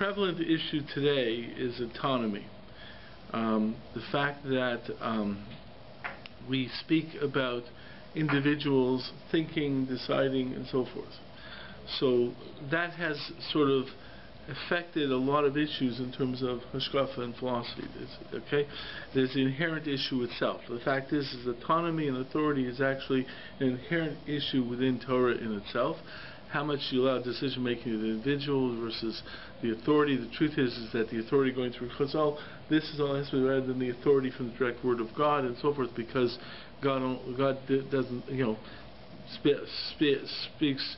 prevalent issue today is autonomy. The fact that we speak about individuals thinking, deciding, and so forth. So that has sort of affected a lot of issues in terms of hashkafa and philosophy. There's the inherent issue itself. The fact is autonomy and authority is actually an inherent issue within Torah in itself. How much you allow decision making of the individual versus the authority. The truth is that the authority going through Chazal, this is all has to be rather than the authority from the direct word of God and so forth, because God doesn't, speaks.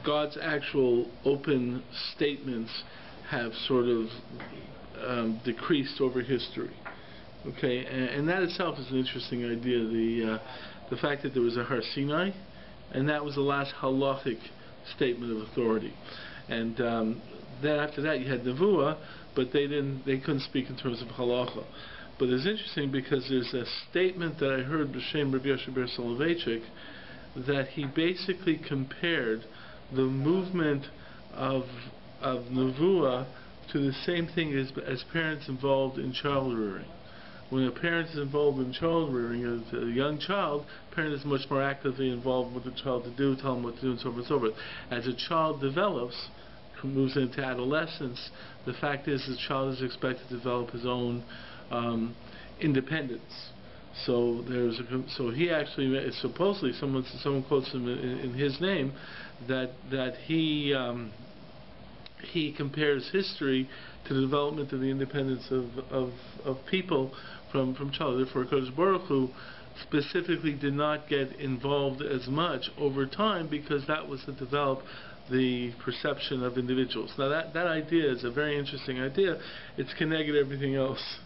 God's actual open statements have sort of decreased over history. Okay, and that itself is an interesting idea. The fact that there was a Har Sinai, and that was the last halachic statement of authority. And then after that you had Nevuah, but they couldn't speak in terms of halacha. But it's interesting because there's a statement that I heard b'shem Rabbi Yoshe ber Soloveitchik, that he basically compared the movement of Nevuah to the same thing as parents involved in child rearing. When a parent is involved in child rearing, as a young child, a parent is much more actively involved with the child to do, tell them what to do, and so forth and so forth. As a child develops, moves into adolescence, the fact is the child is expected to develop his own independence. So he actually supposedly someone quotes him in his name that he compares history to the development of the independence of people from childhood. Therefore, Kodesh Baruch Hu specifically did not get involved as much over time, because that was to develop the perception of individuals. Now that idea is a very interesting idea. It's connected to everything else,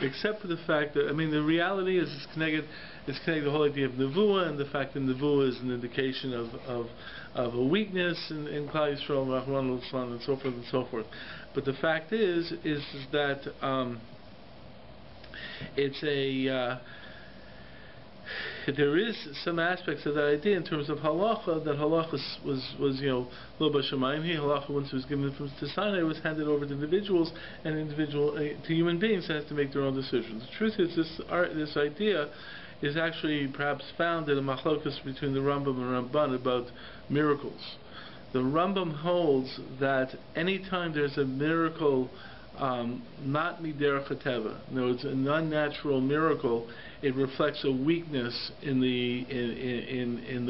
except for the fact that, the reality is it's connected to the whole idea of Nevuah, and the fact that Nevuah is an indication of a weakness in Klal Yisrael, Rahman al-Islam, and so forth and so forth. But the fact is that there is some aspects of that idea in terms of halacha, that halacha was lo b'shamayim. Halacha, once it was given from Sinai, was handed over to individuals, and to human beings that have to make their own decisions. The truth is this idea is actually perhaps found in a machlokas between the Rambam and Ramban about miracles. The Rambam holds that anytime there's a miracle not miderech hateva, in other words, an unnatural miracle, it reflects a weakness in the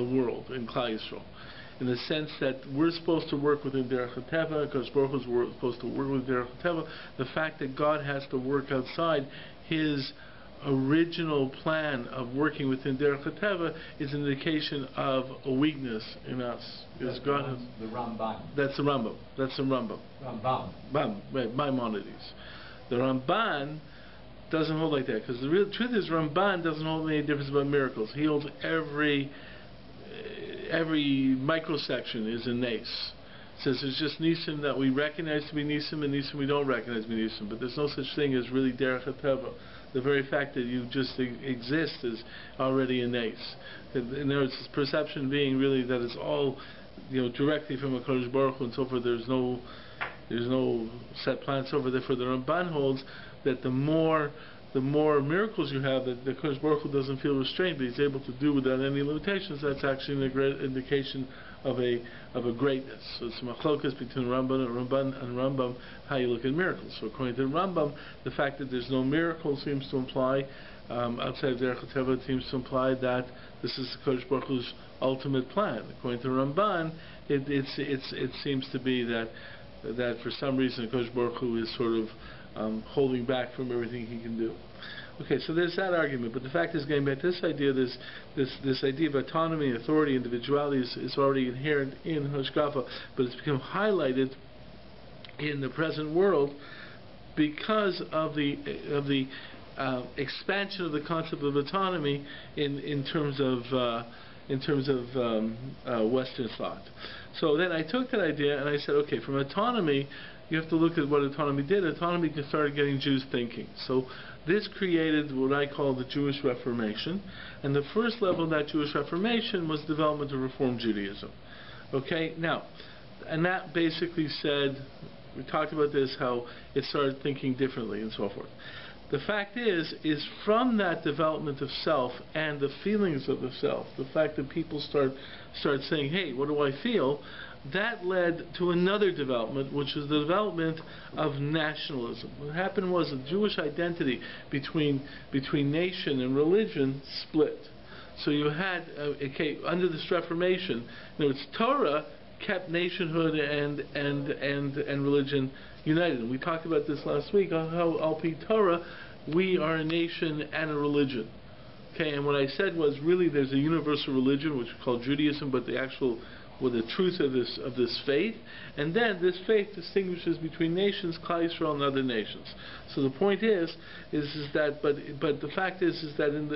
world, in Klal Yisrael, in the sense that we're supposed to work within derech hateva, because Baruch Hu is supposed to work with derech hateva. The fact that God has to work outside His original plan of working within derech hateva is an indication of a weakness in us. Because God has the Ramban. That's the Rambam. That's the Rambam. Right, Maimonides. The Ramban doesn't hold like that, because the real truth is Ramban doesn't hold any difference about miracles. He holds every microsection is a nace. Says there's just nisim that we recognize to be nisim, and nisim we don't recognize to be nisim. But there's no such thing as really derech hateva. The very fact that you just exist is already a nace. In other words, this perception being really that it's all directly from a Kodesh Baruch Hu and so forth. There's no set plan and so forth. Therefore, the Ramban holds that the more miracles you have, that the Kodesh Baruch Hu doesn't feel restrained, but he's able to do without any limitations. That's actually a great indication of a greatness. So it's a machlokas between Ramban and Rambam how you look at miracles. So according to the Rambam, the fact that there's no miracle seems to imply, outside of derech hateva, it seems to imply that this is the Kodesh Baruch Hu's ultimate plan. According to Ramban, it seems to be that for some reason the Kodesh Baruch Hu is sort of holding back from everything he can do. Okay, so there's that argument, but the fact is, getting back to this idea, this idea of autonomy, authority, individuality is already inherent in hashkafa, but it's become highlighted in the present world because of the expansion of the concept of autonomy in terms of Western thought. So then I took that idea and I said, okay, from autonomy, you have to look at what autonomy did. Autonomy started getting Jews thinking. So this created what I call the Jewish Reformation. And the first level of that Jewish Reformation was development of Reform Judaism. Okay, now, And that basically said, we talked about this, how it started thinking differently and so forth. The fact is from that development of self and the feelings of the self, the fact that people start saying, hey, what do I feel? That led to another development, which is the development of nationalism. What happened was the Jewish identity between nation and religion split. So you had, under this Reformation, Torah kept nationhood and religion united. And we talked about this last week, how Al-Pi Torah, we are a nation and a religion. Okay, and what I said was really there's a universal religion, which we call Judaism, but the truth of this faith, and then this faith distinguishes between nations, Klal Yisrael, and other nations. So the point is that, but the fact is that in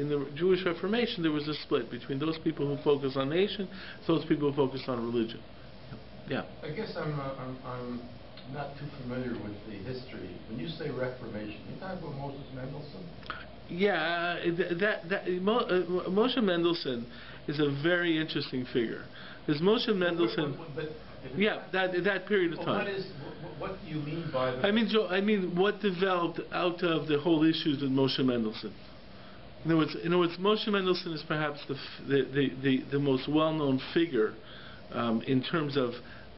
the Jewish Reformation there was a split between those people who focus on nation, those people who focus on religion. Yeah. I guess I'm not too familiar with the history. When you say Reformation, you talk about Moses Mendelssohn? Yeah, Moshe Mendelssohn is a very interesting figure. There's Moshe Mendelssohn. That period of time. What do you mean by that? I mean what developed out of the whole issues with Moshe Mendelssohn. In other words, Moshe Mendelssohn is perhaps the most well-known figure in terms of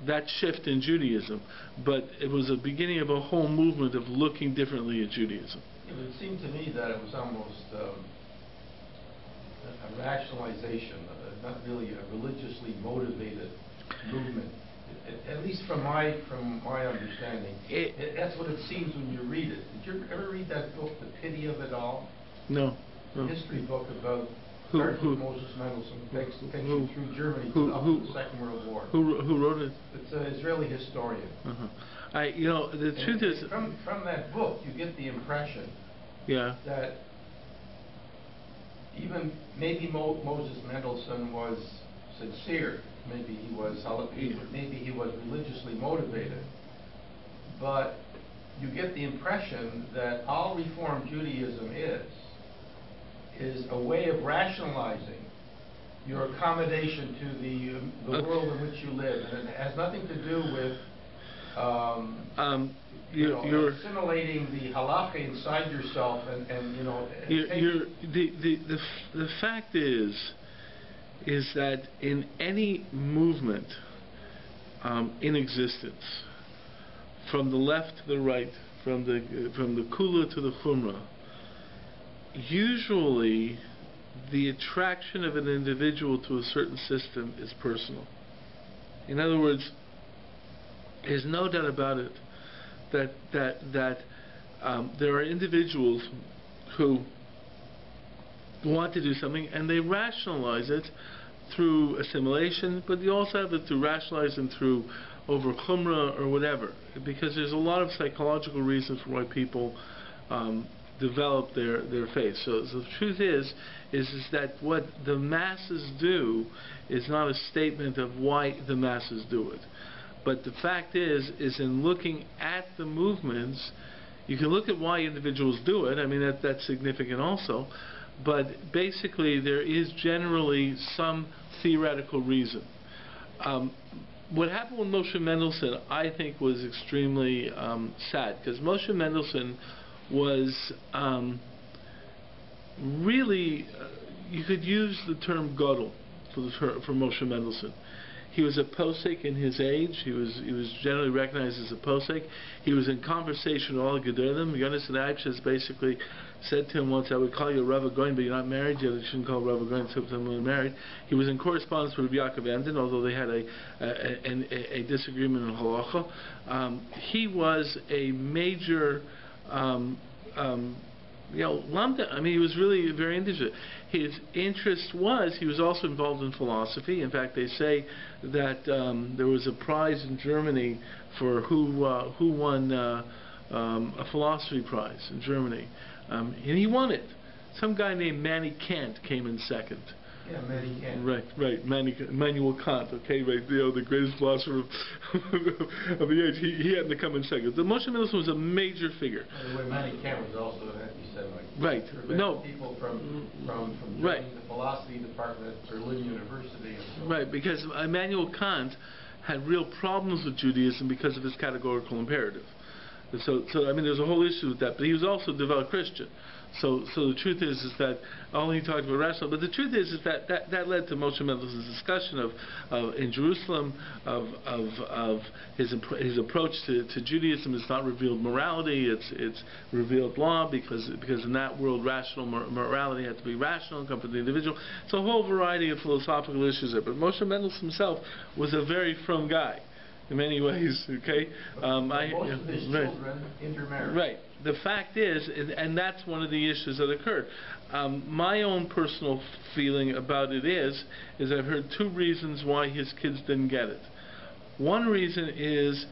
that shift in Judaism, but it was a beginning of a whole movement of looking differently at Judaism. It seemed to me that it was almost a rationalization, not really a religiously motivated movement. At least from my understanding, that's what it seems when you read it. Did you ever read that book, The Pity of It All? No. A history book about Moses Mendelssohn takes you through Germany up to the Second World War. Who wrote it? It's an Israeli historian. The truth is, from that book, you get the impression that even maybe Moses Mendelssohn was sincere, maybe he was religiously motivated, but you get the impression that all Reform Judaism is a way of rationalizing your accommodation to the world in which you live, and it has nothing to do with assimilating the halakha inside yourself, the fact is that in any movement in existence, from the left to the right, from the kula to the chumrah, usually the attraction of an individual to a certain system is personal. In other words, there's no doubt about it that there are individuals who want to do something and they rationalize it through assimilation, but you also have it to rationalize them through over chumrah or whatever, because there's a lot of psychological reasons for why people develop their faith. So the truth is that what the masses do is not a statement of why the masses do it. But the fact is in looking at the movements, you can look at why individuals do it. I mean, that's significant also. But basically, there is generally some theoretical reason. What happened with Moshe Mendelssohn, I think, was extremely sad, because Moshe Mendelssohn was really, you could use the term gadol for Moshe Mendelssohn. He was a posek in his age. He was generally recognized as a posek. He was in conversation with all the gedolim. Yonis and Abshas basically said to him once, "I would call you Rav Goin, but you're not married yet. You shouldn't call Rav Goin until someone married." He was in correspondence with Rabbi Yaakov Emden, although they had a disagreement in halacha. He was a major Lambda. I mean, he was really very interested. His interest was, he was also involved in philosophy. In fact, they say that there was a prize in Germany for who won a philosophy prize in Germany, and he won it. Some guy named Manny Kant came in second. Yeah, Manny Kant. Right, Immanuel Kant, okay, right, the greatest philosopher of the age. He happened to come in second. The Moshe Mendelssohn was a major figure. By the way, Manny Kant was also an anti-Semite. Right, no. People from joining the philosophy department at Berlin University. And so right, because Immanuel Kant, had real problems with Judaism because of his categorical imperative. So I mean, there's a whole issue with that. But he was also a devout Christian. So the truth is that only he talked about rational. But the truth is that led to Moshe Mendelssohn's discussion of in Jerusalem of his approach to Judaism is not revealed morality. It's revealed law because in that world rational morality had to be rational and come from the individual. It's a whole variety of philosophical issues there. But Moshe Mendelssohn himself was a very frum guy. In many ways, okay. Most of his children intermarried. Right. The fact is, and that's one of the issues that occurred. My own personal feeling about it is I've heard two reasons why his kids didn't get it. One reason is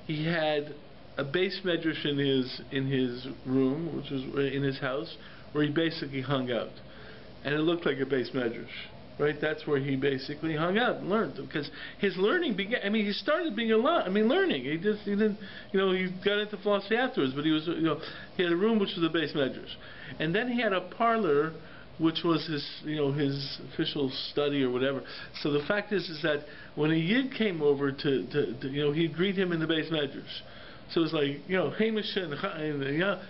he had a base medrash in his room, which was in his house, where he basically hung out, and it looked like a base medrash. Right, that's where he basically hung out and learned, because his learning began. I mean, he started being learning. He didn't, he got into philosophy afterwards, but he was, he had a room which was a base medrash, and then he had a parlor, which was his, his official study or whatever. So the fact is that when a yid came over to he'd greet him in the base medrash. So it was like, Hamish and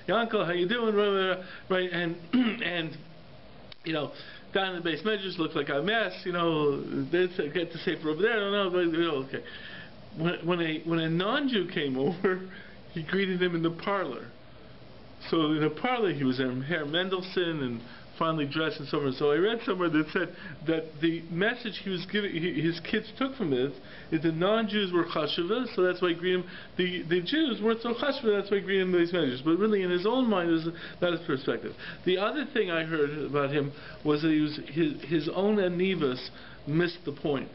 Yankel, how you doing, right, and down in the base measures looked like a mess, they get the safer over there, I don't know, but, okay. When a non-Jew came over, he greeted him in the parlor. So in the parlor he was in Herr Mendelssohn and finely dressed and so forth. So I read somewhere that said that the message he was giving, his kids took from this, is the non-Jews were chashuva, so that's why he greeted him. The Jews weren't so chashuva, that's why he greeted him in these measures. But really, in his own mind, was not his perspective. The other thing I heard about him was that his own anivas missed the point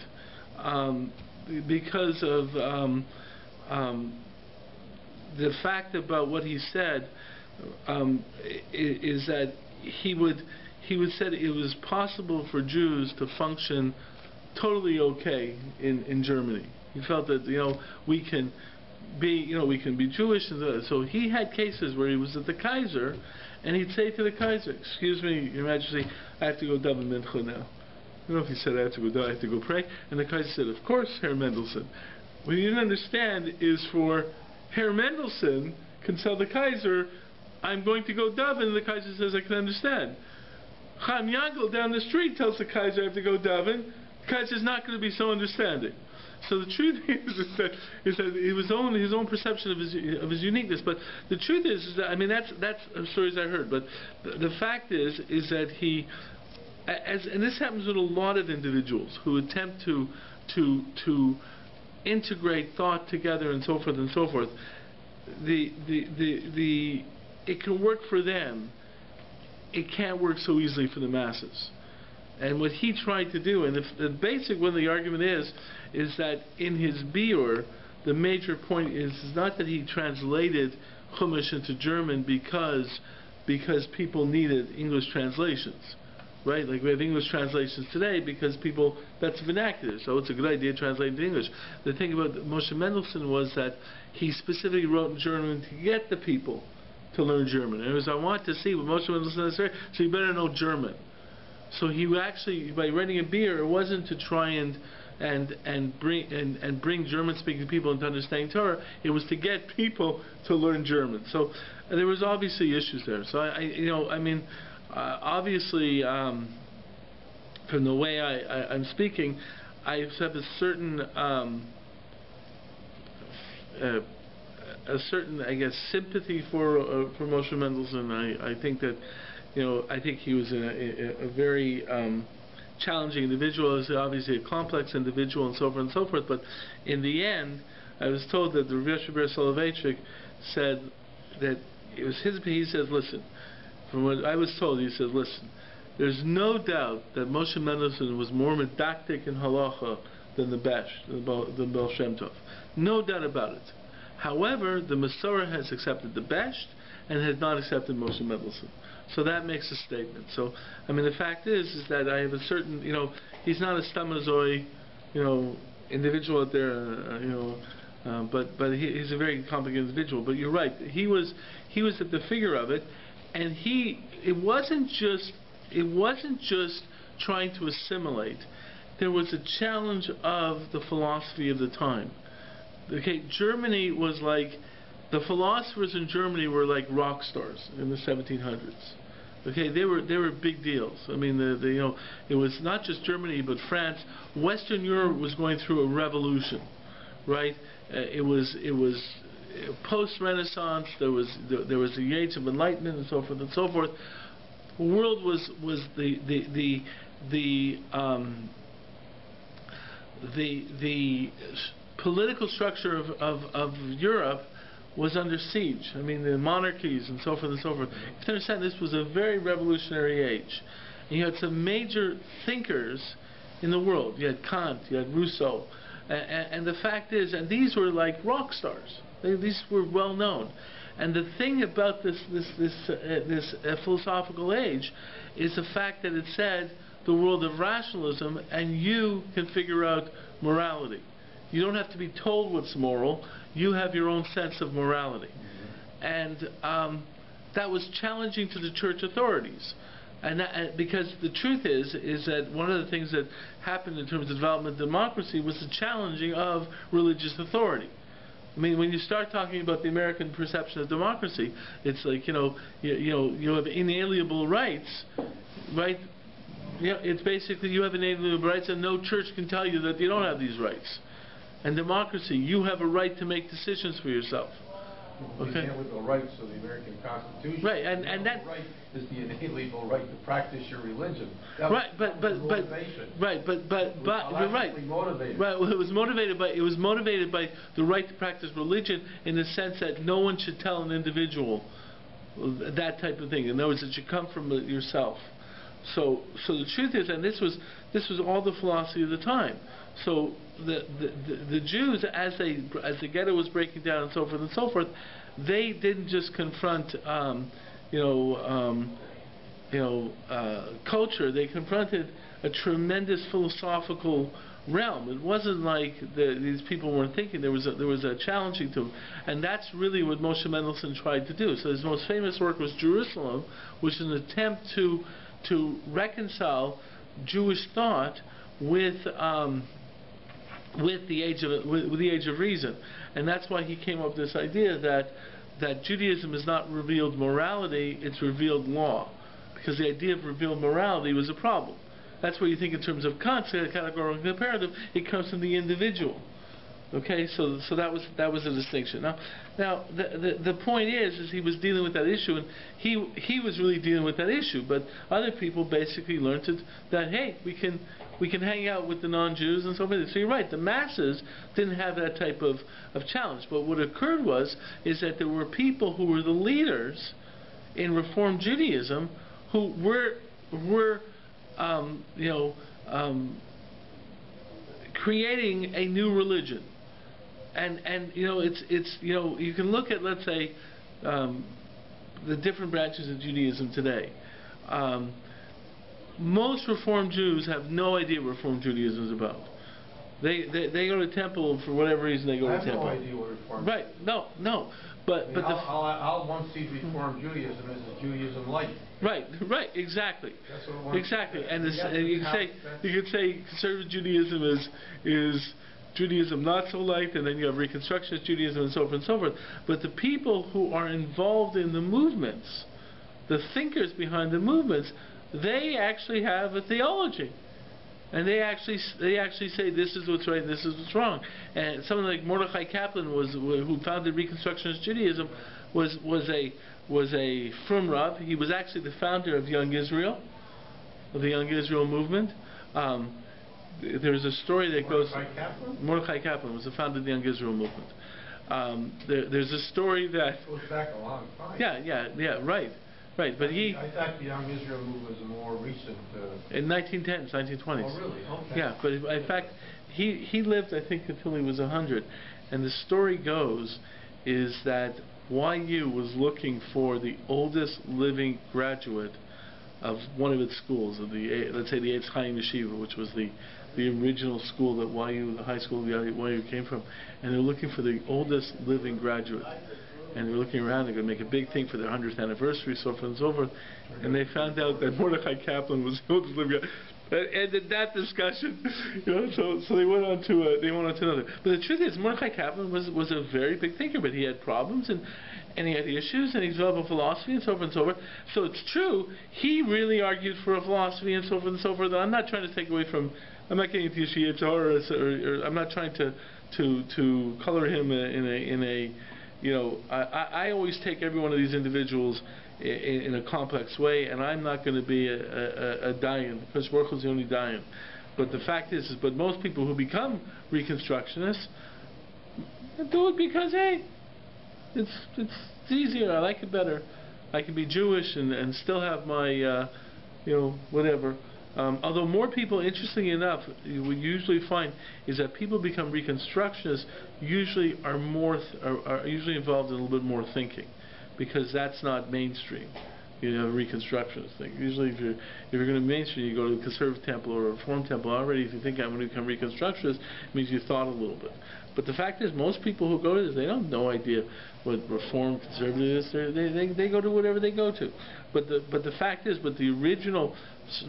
because of the fact about what he said is that he would say it was possible for Jews to function totally okay in Germany. He felt that we can be Jewish, and so he had cases where he was at the Kaiser, and he'd say to the Kaiser, "Excuse me, Your Majesty, I have to go daven mincha now." I don't know if he said I have to go pray, and the Kaiser said, "Of course, Herr Mendelssohn." What he didn't understand is for Herr Mendelssohn can tell the Kaiser, "I'm going to go daven," and the Kaiser says, "I can understand." Chaim Yankel down the street tells the Kaiser, "I have to go daven." The Kaiser's not going to be so understanding. So the truth is that his own perception of his uniqueness. But the truth is that, I mean, that's stories I heard. But the fact is that he, and this happens with a lot of individuals who attempt to integrate thought together and so forth and so forth. It can work for them. It can't work so easily for the masses. And what he tried to do, and the basic one of the argument is that in his biur, the major point is not that he translated Chumash into German because people needed English translations, right? Like we have English translations today because that's vernacular, so it's a good idea to translate into English. The thing about Moshe Mendelssohn was that he specifically wrote in German to get the people to learn German. And it was, I want to see what Moshe Mendelssohn said, so you better know German. So he actually, by writing a biur, it wasn't to try and bring German-speaking people into understanding Torah. It was to get people to learn German. So there was obviously issues there. So obviously, from the way I'm speaking, I have a certain I guess, sympathy for Moshe Mendelssohn. I think that, I think he was a very challenging individual. He was obviously a complex individual and so forth and so forth. But in the end, I was told that the Rabbi Ber Soloveitchik said that it was his. He says, listen, from what I was told, he says, listen, there's no doubt that Moshe Mendelssohn was more medactic in halacha than the Baal Shem Tov. No doubt about it. However, the Masorah has accepted the Besht and has not accepted Moshe Mendelssohn. So that makes a statement. So, I mean, the fact is that I have a certain, he's not a stamazoi, individual out there, but he's a very complicated individual. But you're right. He was at the figure of it, and it wasn't just trying to assimilate. there was a challenge of the philosophy of the time. Okay, Germany was like, the philosophers in Germany were like rock stars in the 1700s. Okay, they were big deals. I mean, it was not just Germany but France. Western Europe was going through a revolution, right? It was post-Renaissance. There was the age of Enlightenment and so forth and so forth. The world was the political structure of Europe was under siege. I mean, the monarchies and so forth and so forth. You have to understand, this was a very revolutionary age. And you had some major thinkers in the world. You had Kant, you had Rousseau. And the fact is, and these were like rock stars. These were well known. And the thing about this philosophical age is the fact that it said the world of rationalism, and you can figure out morality. You don't have to be told what's moral. You have your own sense of morality. And that was challenging to the church authorities. And because the truth is that one of the things that happened in terms of development of democracy was the challenging of religious authority. I mean, when you start talking about the American perception of democracy, it's like, you have inalienable rights, right? It's basically you have inalienable rights, and no church can tell you that you don't have these rights. And democracy, you have a right to make decisions for yourself. Okay. You with the rights of the American Constitution. Right, and that right is the inalienable right to practice your religion. Right, but you're right. Motivated. Right, well, it was motivated by the right to practice religion in the sense that no one should tell an individual that type of thing. In other words, it should come from yourself. So the truth is, and this was all the philosophy of the time. So the Jews, as the ghetto was breaking down and so forth, they didn't just confront culture. They confronted a tremendous philosophical realm. It wasn't like these people weren't thinking. There was a challenging to them, and that's really what Moshe Mendelssohn tried to do. So his most famous work was Jerusalem, which is an attempt to reconcile Jewish thought with the age of reason, and that's why he came up with this idea that Judaism is not revealed morality; it's revealed law, because the idea of revealed morality was a problem. That's where you think in terms of concept, categorical comparative. It comes from the individual. Okay, so that was a distinction. Now the point is he was dealing with that issue, and he was really dealing with that issue. But other people basically learned that hey, we can hang out with the non-Jews and so forth. So you're right, the masses didn't have that type of challenge. But what occurred is that there were people who were the leaders in Reform Judaism who were creating a new religion. And it's you can look at, let's say, the different branches of Judaism today. Most Reform Jews have no idea what Reform Judaism is about. They go to temple for whatever reason they go to temple. I have no idea what Reform. Right? No. But I'll one see Reform Judaism as a Judaism light. Right, exactly. That's what exactly. And you could say conservative Judaism is Judaism not so light, and then you have Reconstructionist Judaism and so forth and so forth. But the people who are involved in the movements, the thinkers behind the movements, they actually have a theology. And they actually say this is what's right and this is what's wrong. And someone like Mordechai Kaplan who founded Reconstructionist Judaism was a Frum Rav. He was actually the founder of Young Israel, of the Young Israel movement. There's a story that goes. Mordechai Kaplan was the founder of the Young Israel movement. There's a story that goes back a long time. Yeah, right. But I thought the Young Israel movement was a more recent. In 1910s, 1920s. Oh, really? Okay. Yeah, but in fact, he lived, I think, until he was 100. And the story goes is that YU was looking for the oldest living graduate of one of its schools, of let's say the Eitz Chaim Yeshiva, which was the original school that YU, the high school YU came from, and they're looking for the oldest living graduate. And they're looking around, they're going to make a big thing for their 100th anniversary, so forth and so forth. And they found out that Mordechai Kaplan was the oldest living guy. And in that discussion, so they went on to another. But the truth is, Mordechai Kaplan was a very big thinker, but he had problems and he had issues, and he developed a philosophy and so forth and so forth. So it's true, he really argued for a philosophy and so forth and so forth. I'm not trying to take away from, I'm not getting into Yeshiyah Torah, or I'm not trying to color him in a I always take every one of these individuals in a complex way, and I'm not going to be a dayan, because Baruch Hu is the only dayan. But the fact is, but most people who become Reconstructionists do it because, hey, it's easier, I like it better. I can be Jewish and still have my, whatever. Although more people, interestingly enough, we usually find is that people become Reconstructionists usually are usually involved in a little bit more thinking, because that's not mainstream. Reconstructionist thing. Usually, if you're going to mainstream, you go to a conservative temple or a reform temple. Already, if you think I'm going to become Reconstructionist, it means you thought a little bit. But the fact is, most people who go to this, they don't have no idea what reform, conservative is. They go to whatever they go to. But the fact is, the original,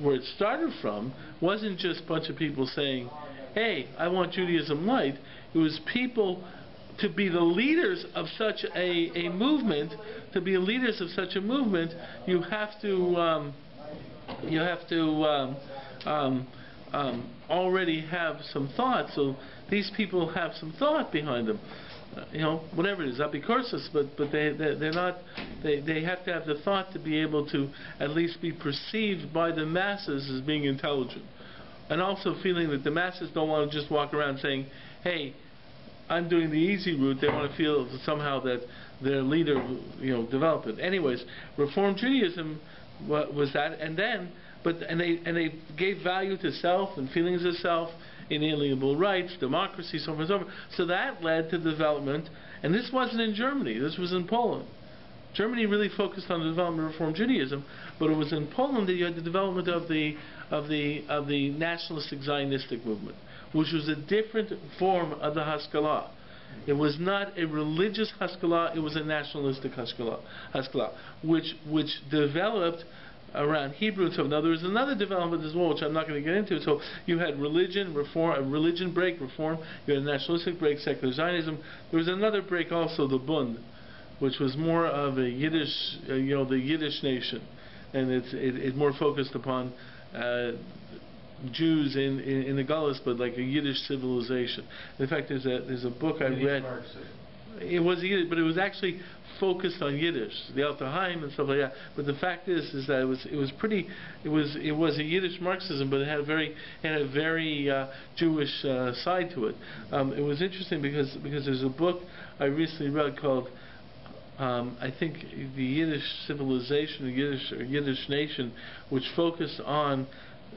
where it started from, wasn't just a bunch of people saying, "Hey, I want Judaism light." It was people to be the leaders of such a movement. To be leaders of such a movement, you have to already have some thought. So these people have some thought behind them. Whatever it is, apikorsis, but they're not. They have to have the thought to be able to at least be perceived by the masses as being intelligent, and also feeling that the masses don't want to just walk around saying, "Hey, I'm doing the easy route." They want to feel somehow that their leader, developed it. Anyways, Reform Judaism was that, and they gave value to self and feelings of self, inalienable rights, democracy, so on and so forth. So that led to the development, and this wasn't in Germany. This was in Poland. Germany really focused on the development of Reform Judaism, but it was in Poland that you had the development of the nationalistic Zionistic movement, which was a different form of the Haskalah. It was not a religious Haskalah, it was a nationalistic Haskalah, which developed around Hebrew and so. Now there was another development as well, which I'm not going to get into. So you had religion, reform, a religion break, reform. You had a nationalistic break, secular Zionism. There was another break also, the Bund, which was more of a Yiddish, the Yiddish nation, and it's more focused upon Jews in the Gullus, but like a Yiddish civilization. In fact, there's a book I read. It was Yiddish, but it was actually focused on Yiddish, the Altaheim and stuff like that. But the fact is that it was a Yiddish Marxism, but it had a very Jewish side to it. It was interesting because there's a book I recently read called I think the Yiddish civilization, the Yiddish nation, which focused on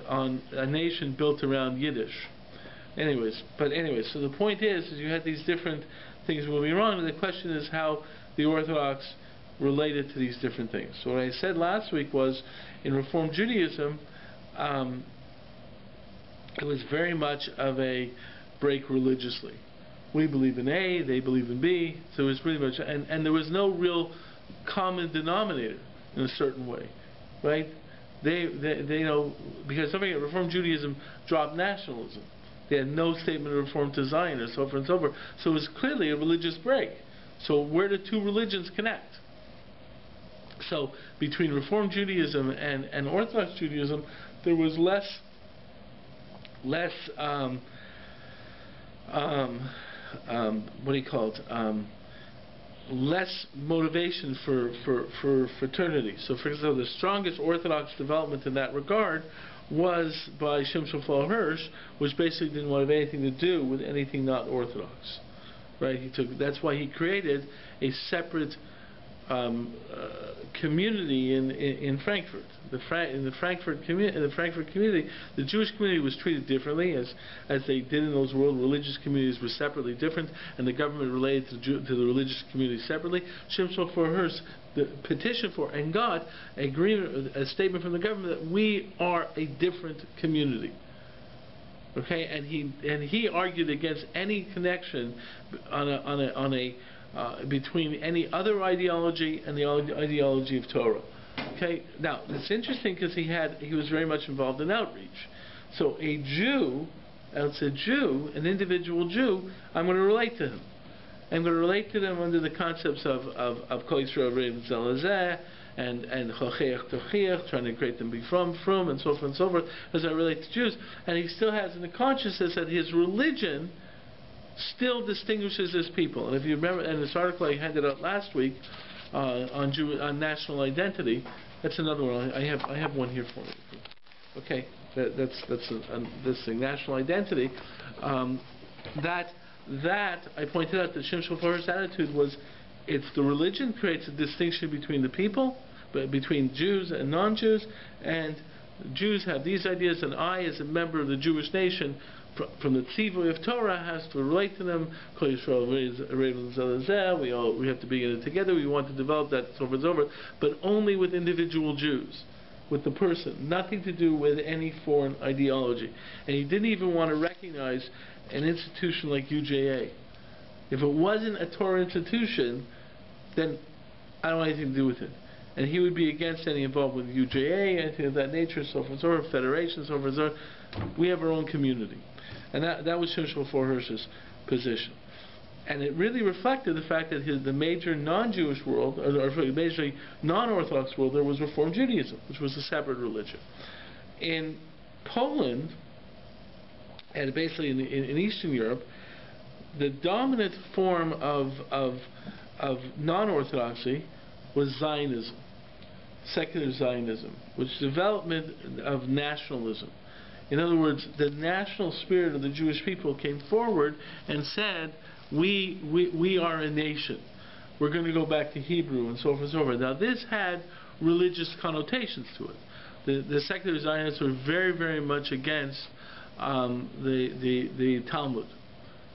a nation built around Yiddish. So the point is you had these different things moving around, and the question is how the Orthodox related to these different things. So what I said last week was, in Reform Judaism, it was very much of a break religiously. We believe in A, they believe in B, so it was pretty much, and there was no real common denominator in a certain way, right? They because something Reform Judaism dropped nationalism. They had no statement of reform to Zion, and so forth and so forth. So it was clearly a religious break. So where do two religions connect? So between Reform Judaism and Orthodox Judaism, there was less less motivation for fraternity. So for example, the strongest Orthodox development in that regard was by Shimshon Hirsch, which basically didn't want to have anything to do with anything not Orthodox. Right? That's why he created a separate community in Frankfurt. In the Frankfurt community, the Jewish community was treated differently, as they did in those world. Religious communities were separately different, and the government related to the religious community separately. Shimshon Hirsch petitioned for and got a statement from the government that we are a different community. Okay, and he argued against any connection between any other ideology and the ideology of Torah. Okay, now it's interesting because he was very much involved in outreach. So a Jew, an individual Jew, I'm going to relate to him. I'm going to relate to them under the concepts of Kol Yisrael Reiv Zelazeh and Chocheach Tochiach, trying to create them be from, and so forth and so forth, as I relate to Jews. And he still has in the consciousness that his religion still distinguishes his people. And if you remember, in this article I handed out last week on national identity, that's another one. I have one here for you. Okay, that's this thing, national identity. That I pointed out that Shimshon Forer's attitude was, it's the religion creates a distinction between the people, between Jews and non-Jews, and Jews have these ideas, and I, as a member of the Jewish nation, from the tzivui of Torah, has to relate to them. Kol Yisrael Reiv Zelazeh. We have to be in it together. We want to develop that, so forth and so forth, but only with individual Jews, with the person, nothing to do with any foreign ideology. And he didn't even want to recognize an institution like UJA. If it wasn't a Torah institution, then I don't want anything to do with it. And he would be against any involvement with UJA, anything of that nature, so forth and so forth, federations, so forth and so forth. We have our own community. And that was Shimshon Forer's position. And it really reflected the fact that the major non-Jewish world, or majorly non-Orthodox world, there was Reform Judaism, which was a separate religion. In Poland, and basically in Eastern Europe, the dominant form of non-Orthodoxy was Zionism, secular Zionism, which is development of nationalism. In other words, the national spirit of the Jewish people came forward and said, we are a nation. We're going to go back to Hebrew and so forth and so forth. Now this had religious connotations to it. The secular Zionists were very, very much against the Talmud.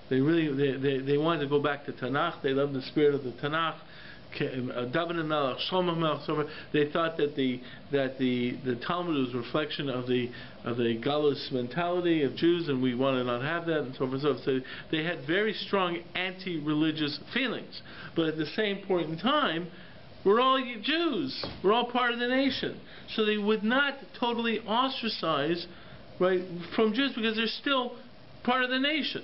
They wanted to go back to Tanakh. They loved the spirit of the Tanakh. David Melech, Shlomo Melech. They thought that the Talmud was a reflection of the galus mentality of Jews, and we want to not have that, and so forth and so forth. So they had very strong anti-religious feelings. But at the same point in time, we're all Jews. We're all part of the nation. So they would not totally ostracize, right, from Jews, because they're still part of the nation.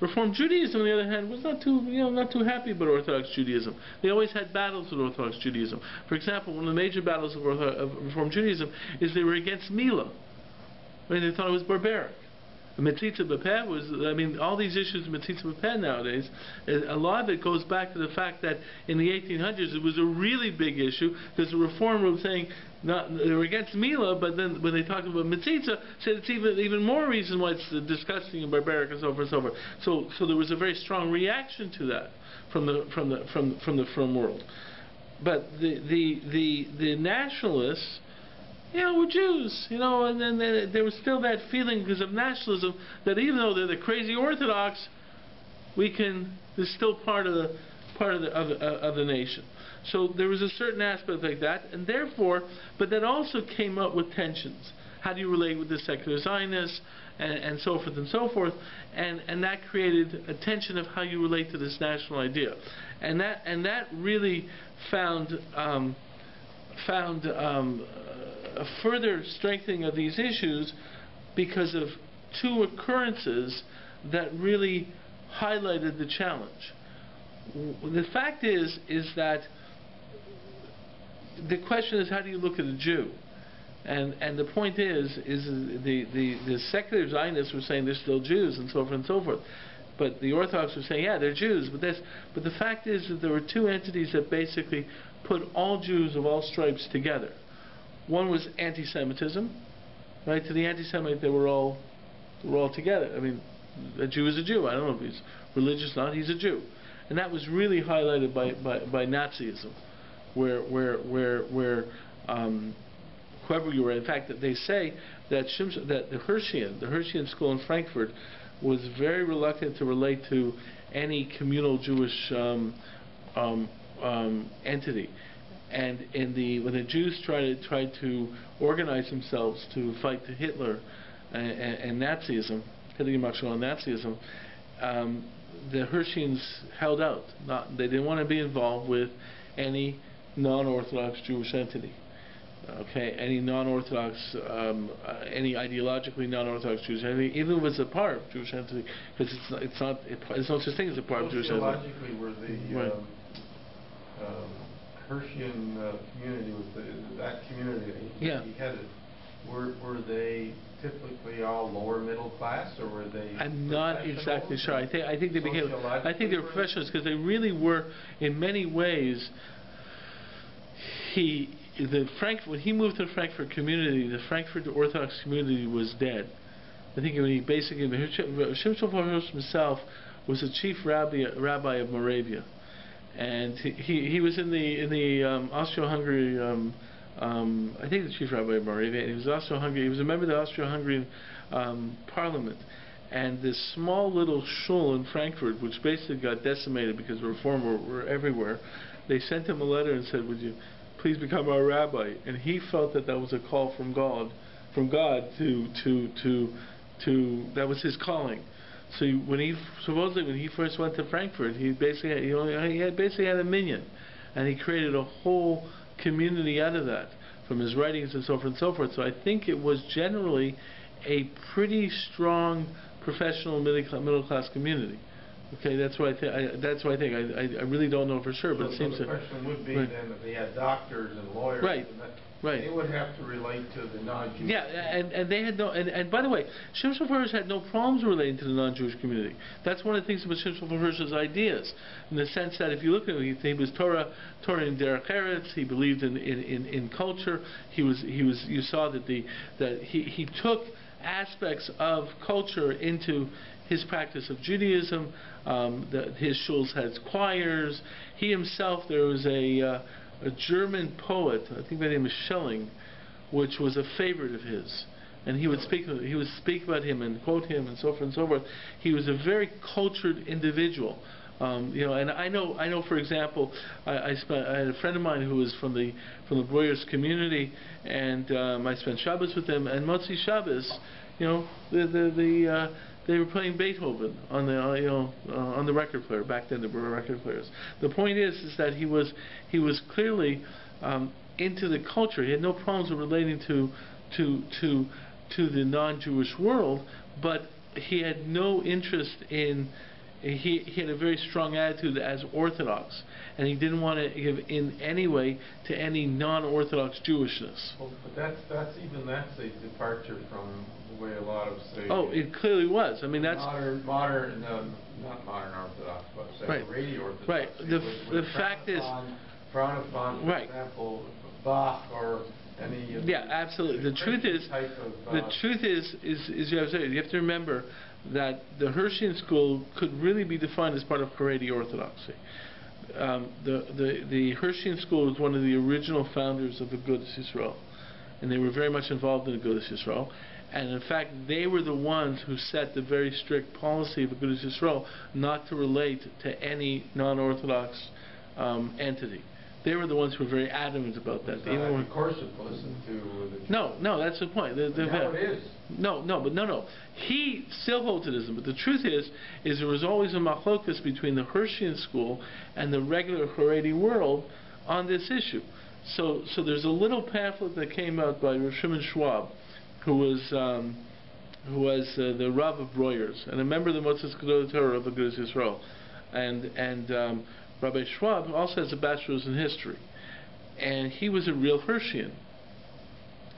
Reform Judaism, on the other hand, was not too happy about Orthodox Judaism. They always had battles with Orthodox Judaism. For example, one of the major battles of Reform Judaism is they were against Milah. I mean, they thought it was barbaric. Metzitza B'Peh was, all these issues of Metzitza B'Peh nowadays, a lot of it goes back to the fact that in the 1800s it was a really big issue, because the Reform was saying, they were against Milah, but then when they talked about Metzitza, said it's even more reason why it's disgusting and barbaric and so forth and so forth. So there was a very strong reaction to that from the From world. But the nationalists, we're Jews, and then there was still that feeling because of nationalism that even though they're the crazy Orthodox, they're still part of the nation. So there was a certain aspect like that, and therefore, but that also came up with tensions. How do you relate with the secular Zionists, and so forth and so forth, and that created a tension of how you relate to this national idea, and that really found a further strengthening of these issues because of two occurrences that really highlighted the challenge. The fact is that the question is, how do you look at a Jew? And the point is the secular Zionists were saying they're still Jews and so forth and so forth. But the Orthodox were saying, yeah, they're Jews. But the fact is that there were two entities that basically put all Jews of all stripes together. One was anti-Semitism, right? To the anti-Semite, they were all together. I mean, a Jew is a Jew. I don't know if he's religious or not. He's a Jew, and that was really highlighted by Nazism, where whoever you were. In fact, that they say that the Hirschian school in Frankfurt was very reluctant to relate to any communal Jewish entity. And when the Jews tried to organize themselves to fight Hitler and Nazism, Nazism, the Hirschians held out. They didn't want to be involved with any non-Orthodox Jewish entity. Okay, any non-Orthodox, any ideologically non-Orthodox Jewish entity, even if it's a part of Jewish entity, because it's no such thing as a part of Jewish entity. Sociologically, were the Hersheian community, that community he headed, were they typically all lower middle class, or were they? I'm not exactly sure. I think they became. I think they were professionals because they really were, in many ways. When he moved to the Frankfurt community, the Frankfurt Orthodox community was dead. I think when he basically, Shimshon Hirsch himself was the chief rabbi of Moravia, and he was in the Austro-Hungary. I think the chief rabbi of Moravia. And he was Austro-Hungary. He was a member of the Austro-Hungarian parliament. And this small little shul in Frankfurt, which basically got decimated because the reform were everywhere, they sent him a letter and said, "Would you please become our rabbi?" And he felt that was a call from God to that was his calling. So when he first went to Frankfurt, he basically had a minyan, and he created a whole community out of that from his writings and so forth and so forth. So I think it was generally a pretty strong professional middle class community. Okay, that's what I think. I really don't know for sure, but it seems the question would be then that they had doctors and lawyers. Right. They would have to relate to the non-Jewish. Yeah, and they had no. And by the way, Shimshon Hirsch had no problems relating to the non-Jewish community. That's one of the things about Shimshon Hirsch's ideas, in the sense that if you look at him, he was Torah in Derech Eretz. He believed in culture. You saw that he took aspects of culture into his practice of Judaism. His shuls had choirs. He himself, there was a German poet, I think by the name of Schelling, which was a favorite of his, and he would speak about him and quote him and so forth and so forth. He was a very cultured individual. And I know. For example, I had a friend of mine who was from the Breuers community, and I spent Shabbos with them. And Motzi Shabbos, they were playing Beethoven on the record player. Back then, there were record players. The point is that he was clearly into the culture. He had no problems with relating to the non-Jewish world, but he had no interest in. He had a very strong attitude as Orthodox, and he didn't want to give in any way to any non-Orthodox Jewishness. Well, but that's a departure from the way a lot of say. Oh, it clearly was. I mean, that's modern, not modern Orthodox, but say Haredi Orthodox. Right. The fact is, frown upon, for example, Bach or any. Yeah, absolutely. The truth is you have to remember that the Hersheian school could really be defined as part of Haredi Orthodoxy. The Hersheian school was one of the original founders of the Agudas Yisrael, and they were very much involved in Agudas Yisrael. And in fact, they were the ones who set the very strict policy of Agudas Yisrael not to relate to any non-Orthodox entity. They were the ones who were very adamant about that. Of course, listen to. No, that's the point. Now it is. No. He still holds it isn't. But the truth is there was always a machlokas between the Hersheian school and the regular Haredi world on this issue. So there's a little pamphlet that came out by Rav Shimon Schwab, who was the Rav of Breuers and a member of the Motzes Gedolei Torah of the Agudas Yisrael, and Rabbi Schwab also has a bachelor's in history, and he was a real Hersheian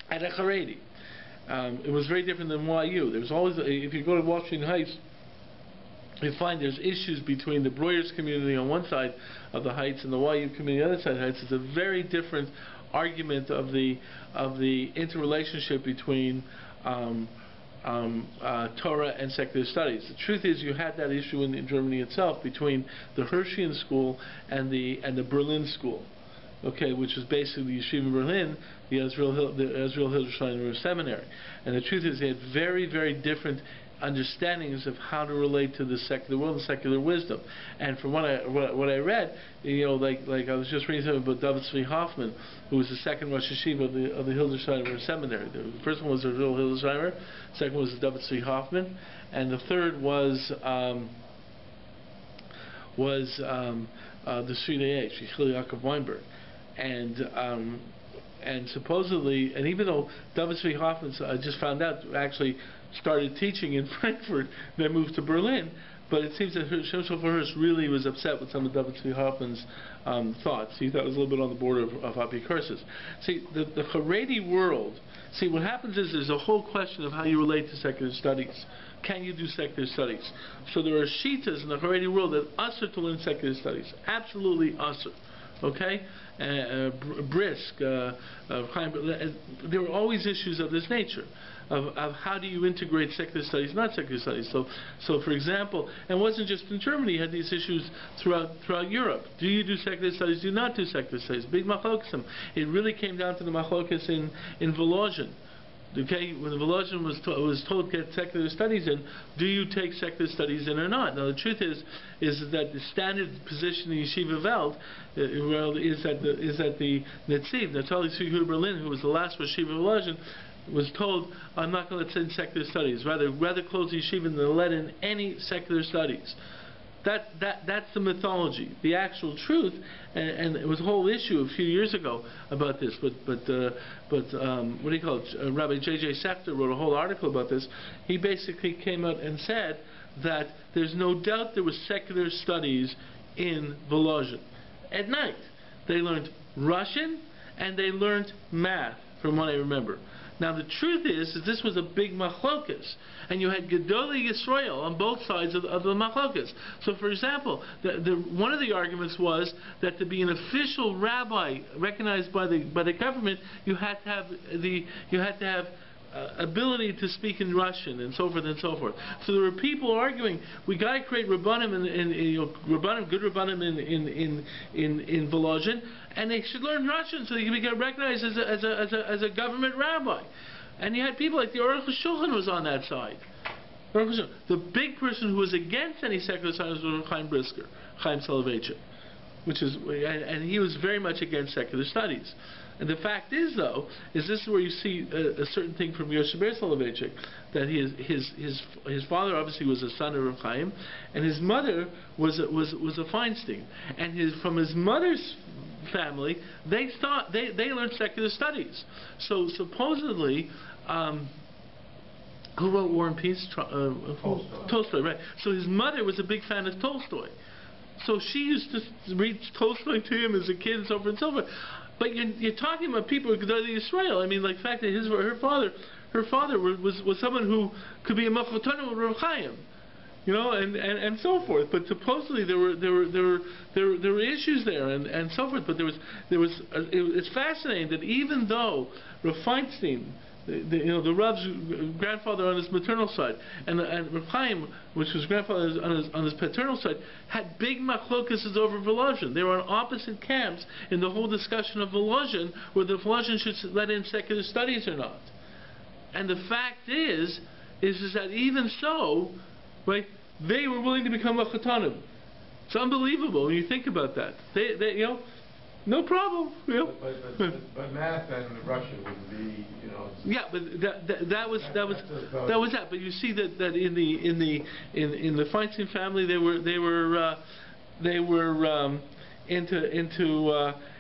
and a Haredi. It was very different than YU. There was always, if you go to Washington Heights, you find there's issues between the Breuers community on one side of the Heights and the YU community on the other side of the Heights. It's a very different argument of the interrelationship between Torah and secular studies. The truth is, you had that issue in Germany itself between the Hersheian school and the Berlin school, okay, which was basically the Yeshiva in Berlin, the Ezra Hildesheim Seminary. And the truth is, they had very, very different understandings of how to relate to the secular world and secular wisdom. And from what I read, like I was just reading something about David Tzvi Hoffman, who was the second Rosh Yeshiva of the Hildesheimer Seminary. The first one was the real Hildesheimer, the second was David Tzvi Hoffman, and the third was the Sridei H, Yechiel Yaakov Weinberg. And and supposedly, and even though David Zvi Hoffman, I just found out, actually started teaching in Frankfurt, then moved to Berlin, but it seems that Shem Shofar Hirsch really was upset with some of David Zvi Hoffman's thoughts. He thought it was a little bit on the border of apicursis. See, the Haredi world, see, what happens is there's a whole question of how you relate to secular studies. Can you do secular studies? So there are shitas in the Haredi world that usher to learn secular studies. Absolutely usher. Okay? Brisk. There are always issues of this nature. Of how do you integrate secular studies, not secular studies. So for example, and it wasn't just in Germany, you had these issues throughout Europe. Do you do secular studies? Do you not do secular studies? Big machlokesim. It really came down to the machlokes in Volozhin. Okay, when the Volozhin was told to get secular studies in, do you take secular studies in or not? Now the truth is that the standard position in Yeshiva Welt is that the Netziv, Natali Tzvi Berlin, who was the last Yeshiva Volozhin, was told, I'm not going to let in secular studies. Rather close the yeshiva than let in any secular studies. That's the mythology. The actual truth, and it was a whole issue a few years ago about this. But what do you call it? Rabbi J.J. Sefter wrote a whole article about this. He basically came out and said that there's no doubt there was secular studies in Volozhin. At night, they learned Russian and they learned math, from what I remember. Now the truth is this was a big machlokas, and you had Gedolei Yisrael on both sides of the machlokas. So, for example, one of the arguments was that to be an official rabbi recognized by the government, you had to have ability to speak in Russian, and so forth and so forth. So there were people arguing, we got to create rabbanim good rabbanim in Volozhin, and they should learn Russian so they can get recognized as a government rabbi. And you had people like the Aruch HaShulchan was on that side. The big person who was against any secular studies was Chaim Brisker, Chaim Soloveitchik, and he was very much against secular studies. And the fact is, though, this is where you see a certain thing from Yoshe Ber Soloveitchik, that his father obviously was a son of Rav Chaim, and his mother was a Feinstein, and from his mother's family they learned secular studies. So supposedly, who wrote War and Peace? Tolstoy, right? So his mother was a big fan of Tolstoy, so she used to read Tolstoy to him as a kid, and so forth and so forth. But you're talking about people who could go to Israel. I mean, like the fact that her father was someone who could be a machlotonim with Rav Chaim, and so forth. But supposedly there were issues there, and so forth. But it's fascinating that even though Rav Feinstein, the Rav's grandfather on his maternal side, and Rav Chaim, which was grandfather on his paternal side, had big machlokas over Volozhin. They were on opposite camps in the whole discussion of Volozhin, whether Volozhin should let in secular studies or not. And the fact is that even so, right, they were willing to become a chatanim. It's unbelievable when you think about that. They no problem. But math and Russian would be, Yeah, but that was that. But you see that in the Feinstein family, they were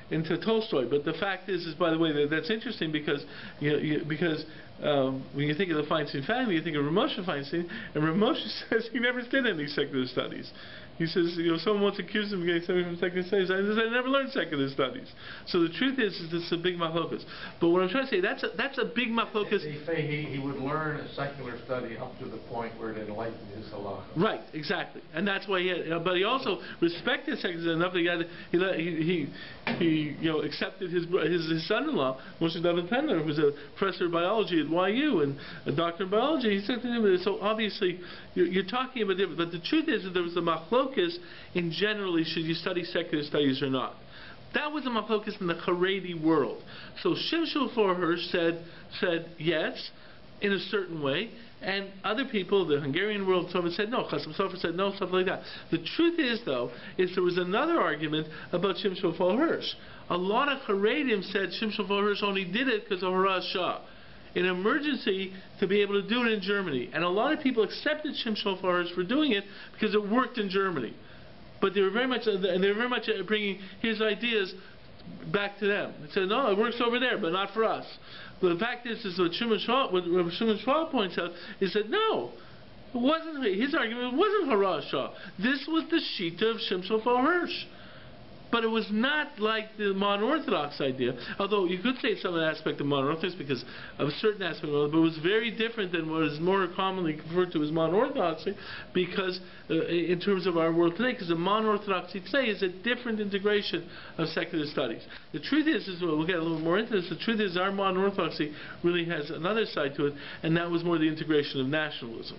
into Tolstoy. But the fact is by the way, that's interesting because when you think of the Feinstein family, you think of Rav Moshe Feinstein, and Rav Moshe says he never did any secular studies. He says, someone once accused him of getting something from secular studies. I never learned secular studies. So the truth is it's a big machlokas. But what I'm trying to say, that's a big machlokas. He would learn a secular study up to the point where it enlightened his halacha. Right, exactly, and that's why but he also respected secular enough that he accepted his son-in-law, Moshe David Pendler, who was a professor of biology at YU and a doctor of biology. He said to him, so obviously you're talking about different. But the truth is that there was a machlokas in generally, should you study secular studies or not? That was a machlokas in the Haredi world. So Shem Shofar Hirsch said yes, in a certain way, and other people, the Hungarian world, someone said no, Chasam Sofer said no, stuff like that. The truth is, though, there was another argument about Shem Shofar Hirsch. A lot of Haredim said Shem Shofar Hirsch only did it because of Horaz Shah, an emergency to be able to do it in Germany. And a lot of people accepted Shem Shofar Hirsch for doing it because it worked in Germany. But they were very much bringing his ideas back to them. They said, no, it works over there, but not for us. But the fact is what Rabbi Shimon Shua points out is that no, it wasn't. His argument wasn't Harashah. This was the Shita of Shem Shofar Hirsch. But it was not like the modern Orthodox idea, although you could say some aspect of modern Orthodox because of a certain aspect of it, but it was very different than what is more commonly referred to as modern Orthodoxy, because in terms of our world today, because the modern Orthodoxy today is a different integration of secular studies. The truth is we'll get a little more into this, the truth is our modern Orthodoxy really has another side to it, and that was more the integration of nationalism.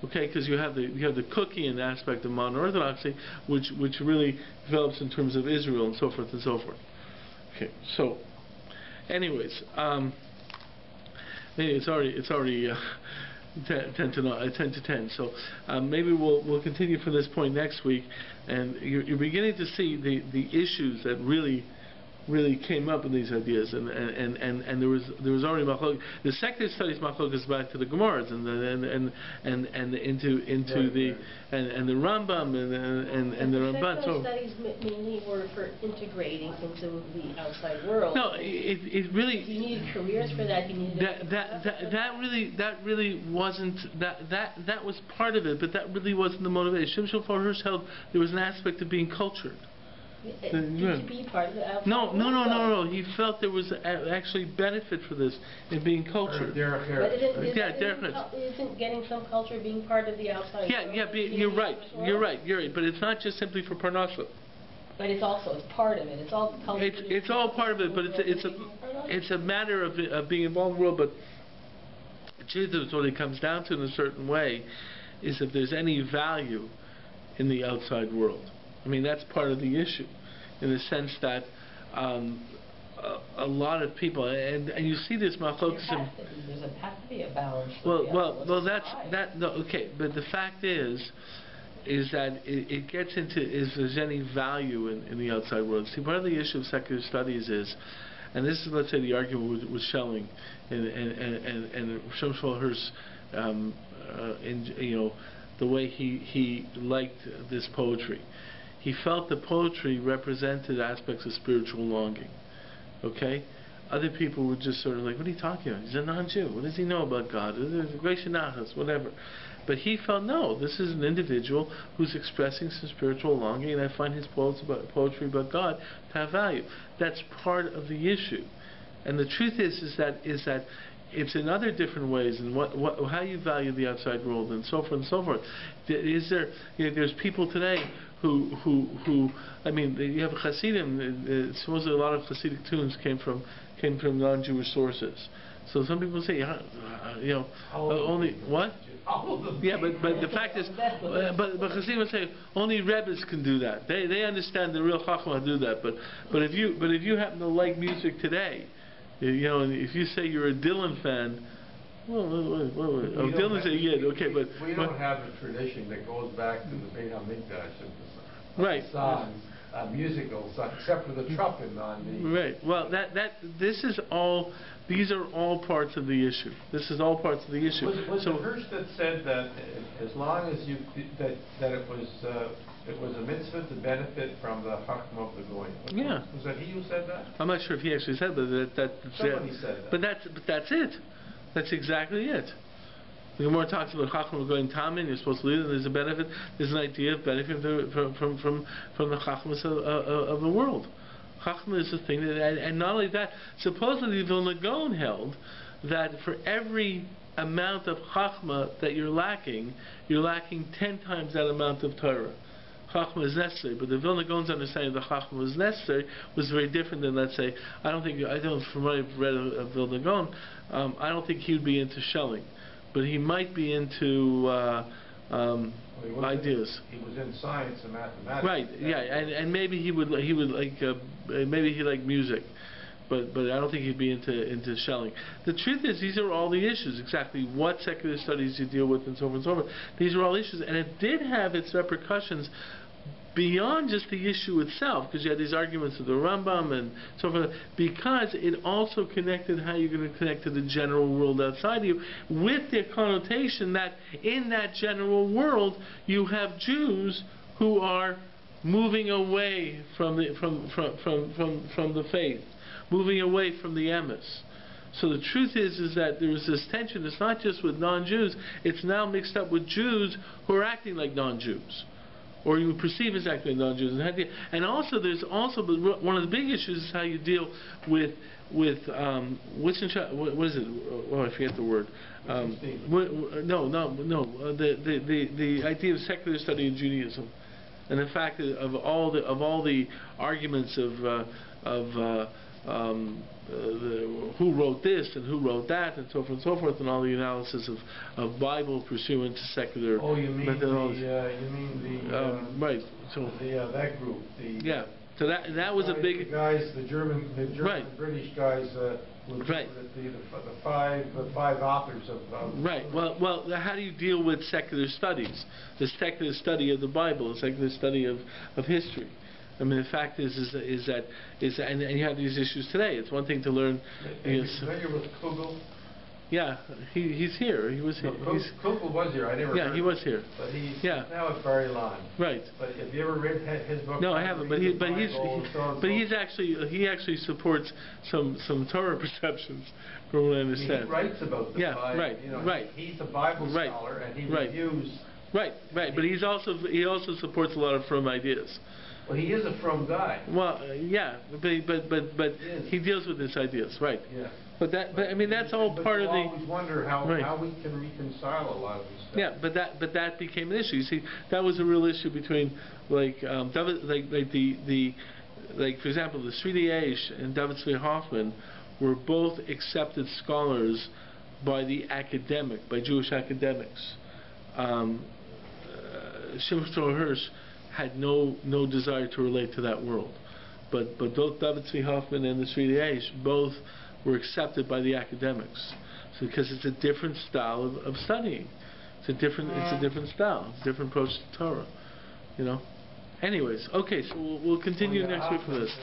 Okay, because you have the Cookian aspect of modern Orthodoxy, which really develops in terms of Israel and so forth and so forth. Okay, so, anyways, it's already 10 to 10. So maybe we'll continue from this point next week, and you're beginning to see the issues that really came up in these ideas, and there was already machlok. The secular studies machlok is back to the Gemaras and into the Rambam and the Ramban. Secular studies mainly were for integrating into the outside world. No, it really. You needed careers for that. You needed that really wasn't that was part of it, but that really wasn't the motivation. Shem Shofar Hirsch held there was an aspect of being cultured. To be part of the outside world. No. He felt there was actually benefit for this in being cultured. But isn't getting some culture being part of the outside world? You're right. But it's not just simply for Parnassa. But it's part of it. It's all culture. It's all part of it, but it's a matter of being involved in the world. But the truth is, what it comes down to in a certain way is if there's any value in the outside world. I mean, that's part of the issue, in the sense that a lot of people, and you see this machlokas. There has to be a balance. Okay, but the fact is that it gets into is there's any value in the outside world. See, part of the issue of secular studies is, and this is, let's say, the argument with Schelling and Shem Shofar Hirsch, the way he liked this poetry. He felt the poetry represented aspects of spiritual longing. Okay? Other people were just sort of like, what are you talking about? He's a non-Jew. What does he know about God? Whatever. But he felt, no, this is an individual who's expressing some spiritual longing, and I find his poetry about God to have value. That's part of the issue. And the truth is that it's in other different ways, and how you value the outside world, and so forth and so forth. There's people today who I mean, you have Hasidim. Supposedly, a lot of Hasidic tunes came from non-Jewish sources. So some people say, only what? Yeah, but the fact is, but Hasidim say only Rebbes can do that. They understand the real Chachma do that. But if you happen to like music today, and if you say you're a Dylan fan. Dylan's a Yid, okay, but we don't have a tradition that goes back to the Beit HaMikdash and right. songs, musical songs, except for the trumpet on the. Right. Well, these are all parts of the issue. This is all parts of the issue. Was it Hirsch that said that as long as that it was a mitzvah to benefit from the Chachma of the Goyim? Yeah. Was that he who said that? I'm not sure if he actually said that. Somebody said that. But that's it. That's exactly it. The Gemara talks about Chachma going Tamin. You're supposed to lead, and there's a benefit. There's an idea of benefiting from the Chachmas of the world. Chachma is the thing and not only that. Supposedly, Vilna Gaon held that for every amount of Chachma that you're lacking 10 times that amount of Torah. Chachma is necessary, but the Vilna Gaon's understanding that Chachma was necessary was very different than, let's say, from what I've read of Vilna Gaon, I don't think he would be into Schelling, but he might be into ideas. He was in science and mathematics. Right, yeah, and maybe he would like maybe he liked music. But I don't think he'd be into Schelling. The truth is, these are all the issues. Exactly what secular studies you deal with, and so forth and so forth. These are all issues, and it did have its repercussions beyond just the issue itself, because you had these arguments of the Rambam and so forth. Because it also connected how you're going to connect to the general world outside of you, with the connotation that in that general world you have Jews who are moving away from the faith, moving away from the emes. So the truth is that there is this tension. It's not just with non-Jews. It's now mixed up with Jews who are acting like non-Jews, or you perceive as acting like non-Jews. And also, there's also one of the big issues is how you deal with what is it? Oh, I forget the word. The idea of secular study in Judaism, and in fact of all the arguments of who wrote this and who wrote that and so forth and so forth, and all the analysis of Bible pursuant to secular methodology. Right. So that group. So that was a big. The guys, the German, British guys. Right. The five authors of. Right. Well. How do you deal with secular studies? The secular study of the Bible, the secular study of history. I mean, the fact is that and you have these issues today. It's one thing to learn. Are you familiar with Kugel? Yeah, he's here. He was here. No, Kugel was here. I never. Yeah, he was here. But he's now at Bar Ilan. Right. But have you ever read his book? No, I haven't. But he actually supports some Torah perceptions, from what I understand. He writes about the five. Right. Right. He's a Bible scholar, and he reviews. Right. But he also supports a lot of frum ideas. Well, he is a frum guy. Well, but he deals with his ideas, right? Yeah. But I mean that's all part of the. I always wonder how we can reconcile a lot of this stuff. Yeah, but that became an issue. You see, that was a real issue between for example, the Sri Daesh and David Tzvi Hoffman were both accepted scholars by the by Jewish academics. Shimshon Hirsch had no desire to relate to that world, but both David Tzvi Hoffman and the Sri Daesh both were accepted by the academics, because it's a different style of studying. It's a different style. It's a different approach to Torah. Anyways, okay, so we'll continue next week with this.